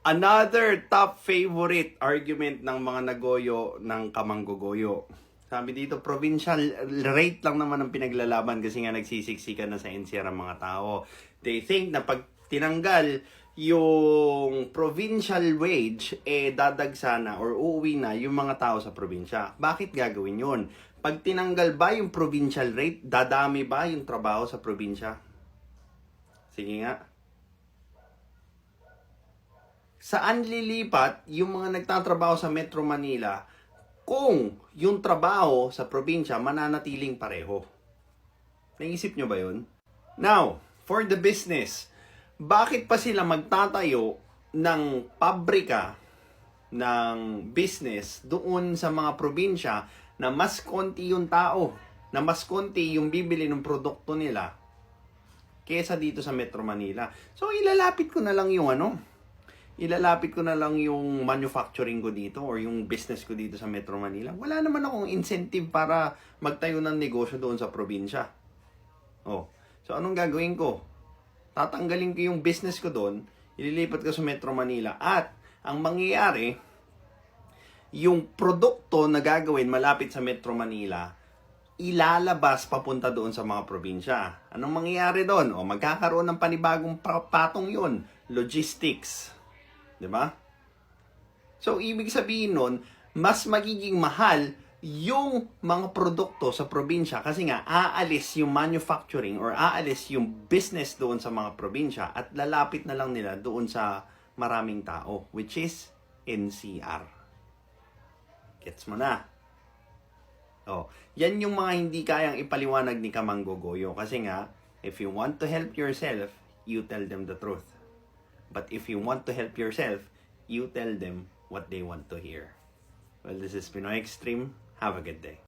Another top favorite argument ng mga nagoyo ng kamanggogoyo. Sabi dito, provincial rate lang naman ang pinaglalaban kasi nga nagsisiksikan na sa NCR ang mga tao. They think na pag tinanggal yung provincial wage, dadagsa na or uuwi na yung mga tao sa probinsya. Bakit gagawin yun? Pag tinanggal ba yung provincial rate, dadami ba yung trabaho sa probinsya? Sige nga. Saan lilipat yung mga nagtatrabaho sa Metro Manila kung yung trabaho sa probinsya mananatiling pareho? Naisip nyo ba yun? Now, for the business, bakit pa sila magtatayo ng pabrika ng business doon sa mga probinsya na mas konti yung tao, na mas konti yung bibili ng produkto nila kesa dito sa Metro Manila? So, ilalapit ko na lang yung manufacturing ko dito or yung business ko dito sa Metro Manila. Wala naman akong incentive para magtayo ng negosyo doon sa probinsya. Oh. So, anong gagawin ko? Tatanggalin ko yung business ko doon, ililipat ko sa Metro Manila. At, ang mangyayari, yung produkto na gagawin malapit sa Metro Manila, ilalabas papunta doon sa mga probinsya. Anong mangyayari doon? O, magkakaroon ng panibagong patong yun. Logistics. Diba? So, ibig sabihin nun, mas magiging mahal yung mga produkto sa probinsya kasi nga aalis yung manufacturing or aalis yung business doon sa mga probinsya at lalapit na lang nila doon sa maraming tao, which is NCR. Gets mo na? Oh, yan yung mga hindi kayang ipaliwanag ni Kamanggogoyo kasi nga, if you want to help yourself, you tell them the truth. But if you want to help yourself, you tell them what they want to hear. Well, this is Pinoy Extreme. Have a good day.